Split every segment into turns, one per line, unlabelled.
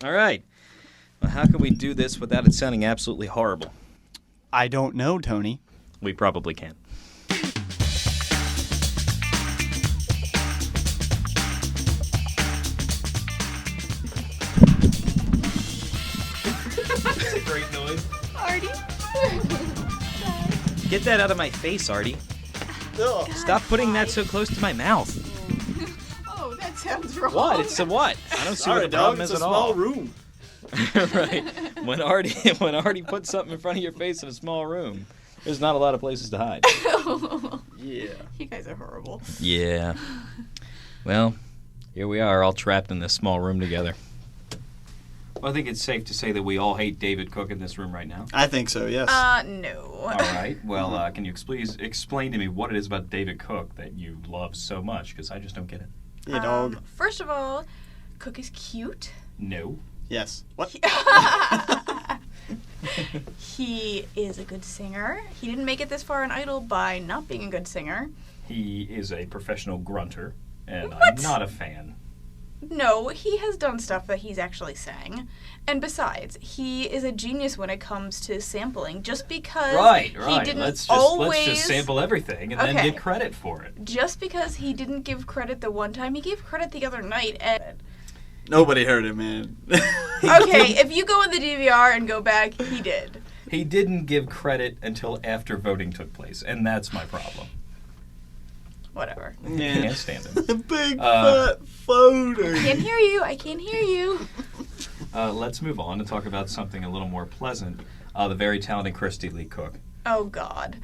All right. Well, how can we do this without it sounding absolutely horrible?
I don't know, Tony.
We probably can. That's a great noise.
Artie?
Get that out of my face, Artie.
Ugh.
Stop putting that so close to my mouth.
Oh, that sounds wrong.
What? It's a what? I don't see
Sorry,
what the problem
dog.
is
It's
at
a small
all.
room.
Right. When Artie puts something in front of your face in a small room, there's not a lot of places to hide.
Yeah.
You guys are horrible.
Yeah. Well, here we are, all trapped in this small room together. Well, I think it's safe to say that we all hate David Cook in this room right now.
I think so, yes.
No.
All right. Well, can you please explain to me what it is about David Cook that you love so much? Because I just don't get it.
Yeah, dog.
First of all, Cook is cute.
No.
Yes. What?
He is a good singer. He didn't make it this far in Idol by not being a good singer.
He is a professional grunter, and
What?
I'm not a fan.
No, he has done stuff that he's actually sang. And besides, he is a genius when it comes to sampling. Just because
Right.
he didn't
Let's
always...
just sample everything and then
Okay.
get credit for it.
Just because he didn't give credit the one time, he gave credit the other night. And
Nobody heard it, man.
okay, if you go in the DVR and go back, he did.
He didn't give credit until after voting took place, and that's my problem.
Whatever.
I can't stand him.
Big fat photo.
I can't hear you. I can't hear you.
Let's move on to talk about something a little more pleasant. The very talented Christy Lee Cook.
Oh, God.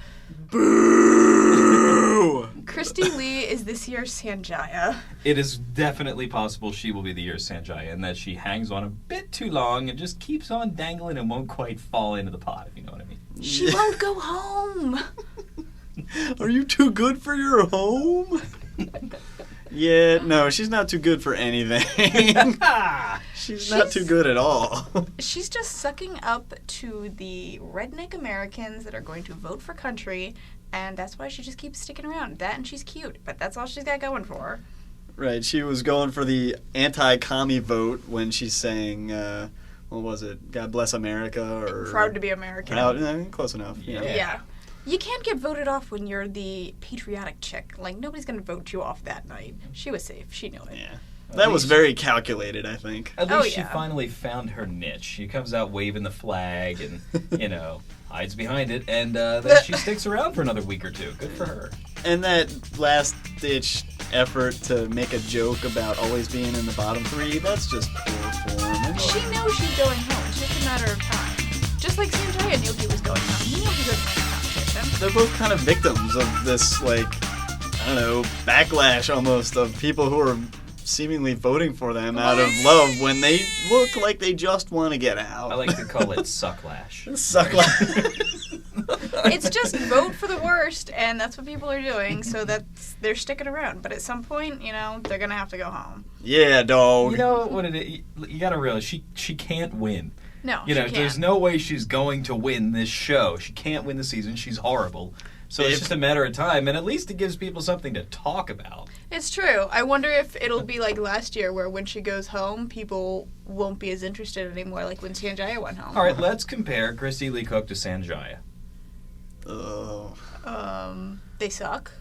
Boo!
Christy Lee is this year's Sanjaya.
It is definitely possible she will be the year's Sanjaya, and that she hangs on a bit too long and just keeps on dangling and won't quite fall into the pot, if you know what I mean.
She won't go home.
Are you too good for your home? Yeah, no, she's not too good for anything. She's not too good at all.
She's just sucking up to the redneck Americans that are going to vote for country, and that's why she just keeps sticking around. That and she's cute, but that's all she's got going for her.
Right, she was going for the anti-commie vote when she sang, what was it, God Bless America? Or
Proud to be American.
Close enough.
Yeah.
Yeah. You can't get voted off when you're the patriotic chick. Like, nobody's going to vote you off that night. She was safe. She knew it.
Yeah. That was very calculated, I think.
At
Oh,
least she
yeah.
finally found her niche. She comes out waving the flag and, hides behind it, and then she sticks around for another week or two. Good for her.
And that last-ditch effort to make a joke about always being in the bottom three, that's just poor form.
She knows she's going home. It's just a matter of time. Just like Sanjaya knew he was going home. He knew he was going to competition.
They're both kind of victims of this, backlash almost of people who are seemingly voting for them out of love when they look like they just want to get out.
I like to call it sucklash.
It's just vote for the worst, and that's what people are doing, so they're sticking around. But at some point, they're going to have to go home.
Yeah, dog.
You know what it is? You gotta realize she can't win.
No, she can't.
There's no way she's going to win this show. She can't win the season. She's horrible. So it's just a matter of time, and at least it gives people something to talk about.
It's true. I wonder if it'll be like last year, where when she goes home, people won't be as interested anymore, like when Sanjaya went home.
All right, let's compare Christy Lee Cook to Sanjaya.
Oh.
They suck.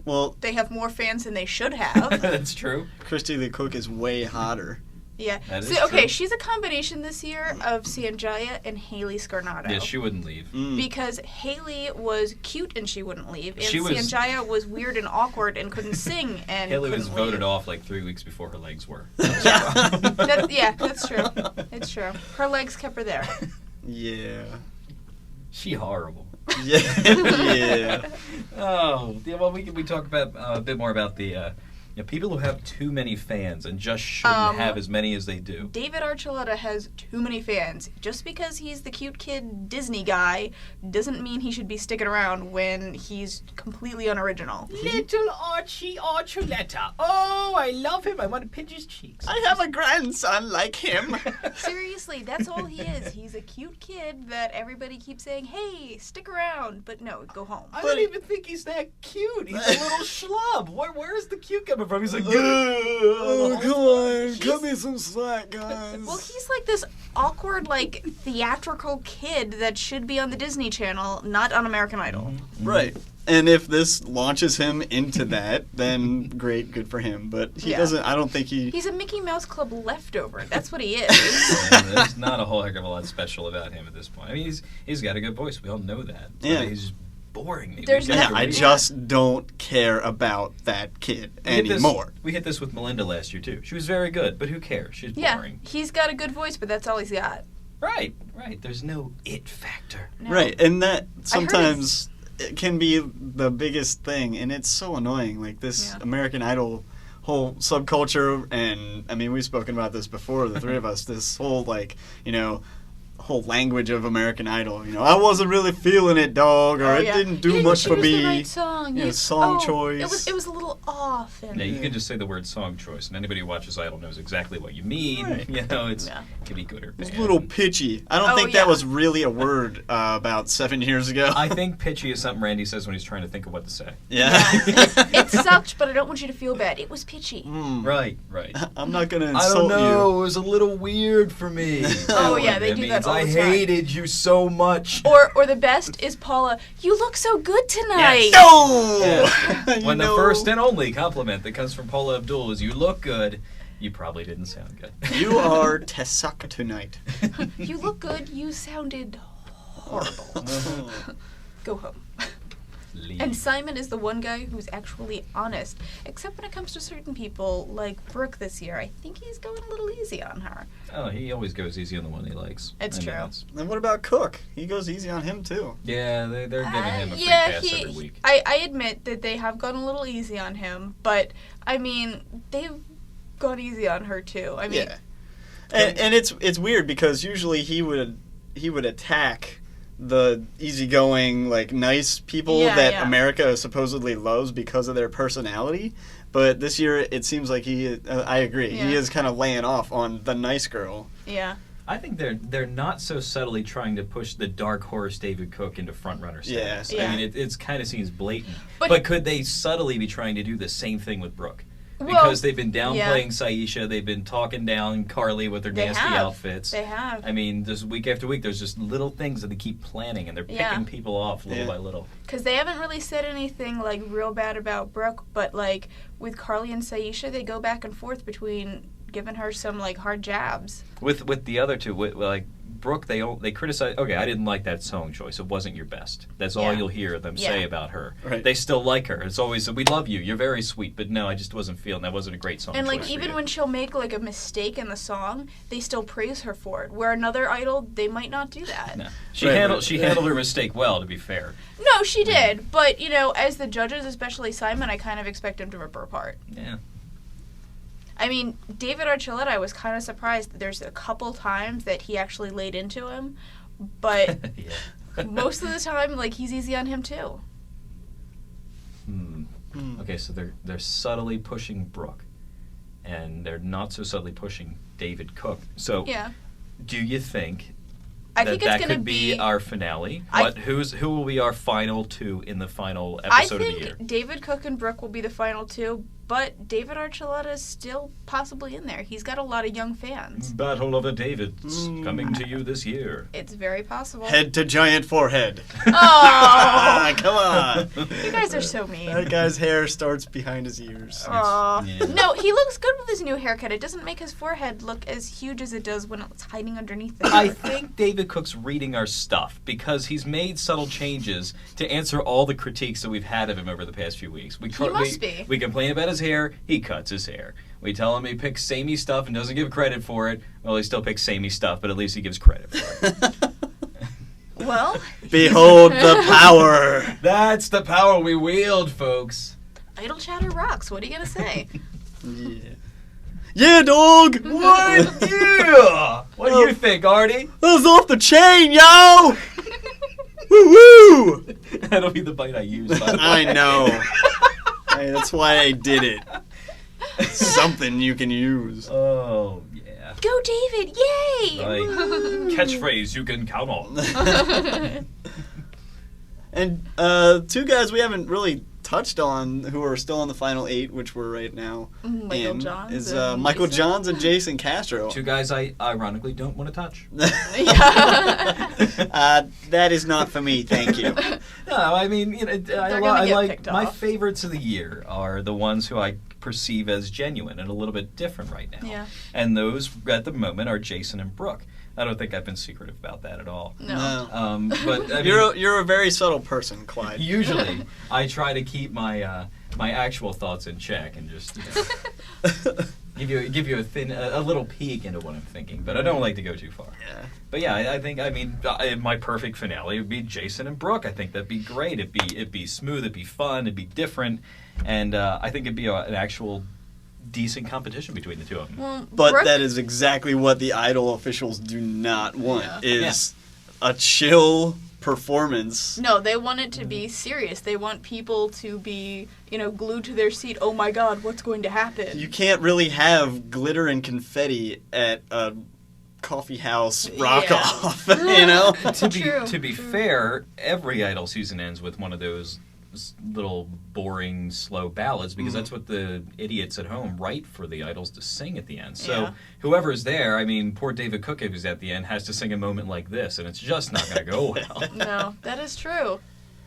Well,
They have more fans than they should have.
That's true.
Christy Lee Cook is way hotter.
Yeah.
That is
See, okay,
true.
she's a combination this year of Sanjaya and Haley Scarnato.
Yeah, she wouldn't leave.
Because Haley was cute and she wouldn't leave, and
She was-
Sanjaya was weird and awkward and couldn't sing and
Haley was
couldn't
voted
leave.
off like 3 weeks before her legs were.
Yeah, that's true. It's true. Her legs kept her there.
Yeah.
She horrible.
Yeah. Yeah.
Oh, yeah, well, we talk about a bit more about the people who have too many fans and just shouldn't have as many as they do.
David Archuleta has too many fans. Just because he's the cute kid Disney guy doesn't mean he should be sticking around when he's completely unoriginal.
Little Archie Archuleta. Oh, I love him. I want to pinch his cheeks.
I have a grandson like him.
Seriously, that's all he is. He's a cute kid that everybody keeps saying, hey, stick around. But no, go home.
I don't even think he's that cute. He's a little schlub. Where's the cute coming coming from. He's like,
oh, come on, cut me some slack, guys.
Well, he's like this awkward, like, theatrical kid that should be on the Disney Channel, not on American Idol.
Right. And if this launches him into that, then great, good for him. But he doesn't, I don't think he...
He's a Mickey Mouse Club leftover. That's what he is.
Yeah, there's not a whole heck of a lot special about him at this point. I mean, he's got a good voice. We all know that.
Yeah.
But he's just boring me.
I just don't care about that kid anymore.
We hit this with Melinda last year, too. She was very good, but who cares? She's boring.
Yeah, he's got a good voice, but that's all he's got.
Right. There's no it factor.
No.
Right, and that sometimes... It can be the biggest thing, and it's so annoying. Like this American Idol whole subculture, and I mean, we've spoken about this before, the three of us. This whole whole language of American Idol. I wasn't really feeling it, dog, or it didn't do much for me.
The right song.
Song choice.
It was a little off. And
you can just say the word song choice, and anybody who watches Idol knows exactly what you mean. Right. It can be good or bad.
It's a little pitchy. I don't think that was really a word about 7 years ago.
I think pitchy is something Randy says when he's trying to think of what to say.
Yeah.
It sucked, but I don't want you to feel bad. It was pitchy.
Right.
I'm not going to insult you.
I don't know. It was a little weird for me.
They do that all the time.
I hated you so much.
Or the best is Paula, you look so good tonight.
Yes. No!
Yeah. When the first and only compliment that comes from Paula Abdul is you look good, you probably didn't sound good.
You are Tessuck tonight.
You look good, you sounded horrible. Go home.
Leave.
And Simon is the one guy who's actually honest, except when it comes to certain people, like Brooke this year. I think he's going a little easy on her.
Oh, he always goes easy on the one he likes.
It's true.
And what about Cook? He goes easy on him, too.
Yeah, they're giving him a free pass every week.
I admit that they have gone a little easy on him, but, I mean, they've gone easy on her, too. I mean...
Yeah. And it's weird, because usually he would attack the easygoing, nice people that America supposedly loves because of their personality. But this year, it seems like I agree, he is kind of laying off on the nice girl.
Yeah.
I think they're not so subtly trying to push the dark horse David Cook into frontrunner status.
Yeah.
I mean, it kind of seems blatant. But could they subtly be trying to do the same thing with Brooke? Because they've been downplaying Saisha, they've been talking down Carly with their nasty outfits.
They have.
I mean, just week after week, there's just little things that they keep planning, and they're picking people off little by little.
Because they haven't really said anything, real bad about Brooke, but, with Carly and Saisha, they go back and forth between giving her some, hard jabs. With
the other two, Brooke, they criticize. Okay, I didn't like that song choice. It wasn't your best. That's all you'll hear them say about her.
Right.
They still like her. It's always, we love you. You're very sweet. But no, I just wasn't feeling that wasn't a great song.
And
choice
even when she'll make a mistake in the song, they still praise her for it. Where another idol, they might not do that.
No, she handled her mistake well. To be fair.
No, she did. But as the judges, especially Simon, I kind of expect him to rip her apart.
Yeah.
I mean, David Archuleta, I was kind of surprised that there's a couple times that he actually laid into him, but most of the time, he's easy on him too.
Okay, so they're subtly pushing Brooke, and they're not so subtly pushing David Cook. So, do you think that could be our finale? Who will be our final two in the final episode of the year?
I think David Cook and Brooke will be the final two, but David Archuleta is still possibly in there. He's got a lot of young fans.
Battle of the Davids coming to you this year.
It's very possible.
Head to giant forehead.
Oh!
Come on.
You guys are so mean.
That guy's hair starts behind his ears.
No, he looks good with his new haircut. It doesn't make his forehead look as huge as it does when it's hiding underneath it.
I think David Cook's reading our stuff because he's made subtle changes to answer all the critiques that we've had of him over the past few weeks.
He must be.
We complain about his hair, he cuts his hair. We tell him he picks samey stuff and doesn't give credit for it. Well, he still picks samey stuff, but at least he gives credit for it.
Well,
behold the power.
That's the power we wield, folks.
Idle chatter rocks. What are you going to say?
Yeah, dog.
What? Yeah. What do you think, Artie?
That was off the chain, yo. Woo-woo.
That'll be the bite I use. By the way.
I know. Hey, that's why I did it. Something you can use.
Oh, yeah.
Go, David! Yay!
Right. Catchphrase you can count on.
And two guys we haven't really touched on, who are still in the final 8, which we're right now
Michael Johns
is Michael Johns and Jason Castro.
2 guys I ironically don't want to touch.
That is not for me, thank you.
No, I mean, I like my favorites of the year are the ones who I perceive as genuine and a little bit different right now.
Yeah.
And those at the moment are Jason and Brooke. I don't think I've been secretive about that at all.
No.
But I mean,
you're a very subtle person, Clyde.
Usually, I try to keep my my actual thoughts in check and just give you a little peek into what I'm thinking. But I don't like to go too far.
Yeah.
But yeah, I think my perfect finale would be Jason and Brooke. I think that'd be great. It'd be smooth. It'd be fun. It'd be different. And I think it'd be an actual decent competition between the two of them.
Well,
but
Brooke,
that is exactly what the Idol officials do not want, is a chill performance.
No, they want it to be serious. They want people to be, glued to their seat. Oh my God, what's going to happen?
You can't really have glitter and confetti at a coffee house rock-off,
To be fair, every Idol season ends with one of those little boring slow ballads because that's what the idiots at home write for the idols to sing at the end. So whoever's there, I mean, poor David Cook, if he's at the end, has to sing a moment like this, and it's just not going to go well.
No, that is true.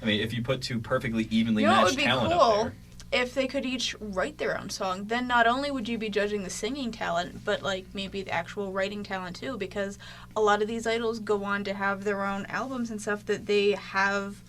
I mean, if you put 2 perfectly evenly matched talent up there,
if they could each write their own song, then not only would you be judging the singing talent, but maybe the actual writing talent too, because a lot of these idols go on to have their own albums and stuff that they have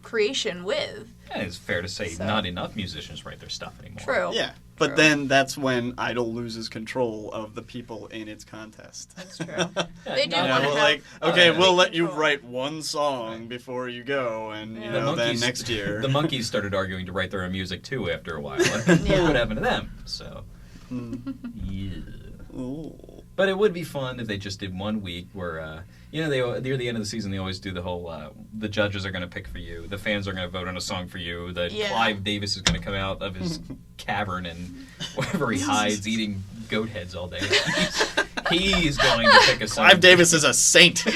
creation with.
Yeah, it's fair to say not enough musicians write their stuff anymore.
True.
Yeah, but then that's when Idol loses control of the people in its contest.
That's true. They do want to
have we'll let you write one song before you go, and then next year.
The Monkees started arguing to write their own music too after a while. What happened to them? So,
Ooh.
But it would be fun if they just did 1 week where, near the end of the season, they always do the whole, the judges are going to pick for you, the fans are going to vote on a song for you, Clive Davis is going to come out of his cavern and wherever he hides eating goat heads all day. He's going to pick a song.
Clive Davis is a saint.
But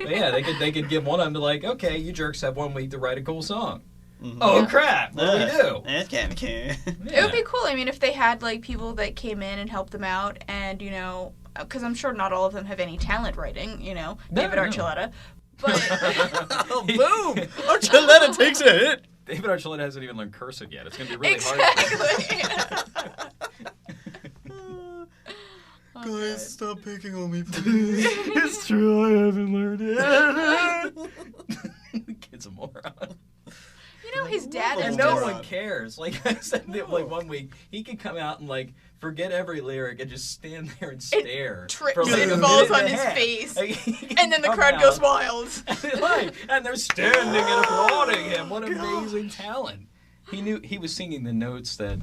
yeah, they could give one of them to okay, you jerks have 1 week to write a cool song. Mm-hmm. Oh crap! What do we do?
That's kind of cool.
It would be cool. I mean, if they had people that came in and helped them out, and because I'm sure not all of them have any talent writing. David Archuleta, but
boom, Archuleta takes a hit.
David Archuleta hasn't even learned cursive yet. It's going to be really hard.
Guys, stop picking on me, please.
It's true, I haven't learned it. The kid's a moron.
His dad is
no one cares. Like I said, 1 week, he could come out and forget every lyric and just stand there and stare.
Trips and falls on his face. And then the crowd goes wild.
And they're standing and applauding him. What amazing talent. He was singing the notes that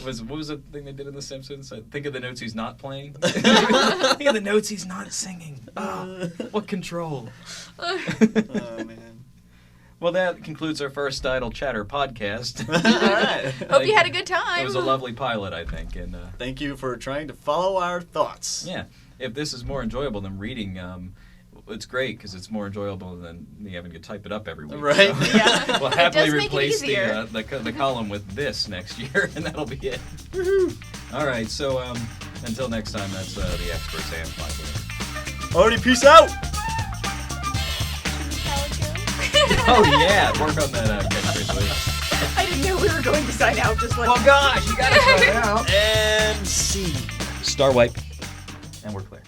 what was the thing they did in The Simpsons? Think of the notes he's not playing. Think of the notes he's not singing. Oh, what control.
Oh, man.
Well, that concludes our first Idol Chatter podcast.
All right.
Hope you had a good time.
It was a lovely pilot, I think. And
thank you for trying to follow our thoughts.
Yeah. If this is more enjoyable than reading, it's great because it's more enjoyable than having to type it up every week.
Right.
So
Yeah.
we'll happily replace the column with this next year, and that'll be it.
Woohoo.
All right. So until next time, that's the Experts and Clyde.
Alrighty, peace out.
Oh yeah, work on that catchphrase later.
I didn't know we were going to sign out. Just
oh gosh, you gotta sign out.
And C.
Star wipe, and we're clear.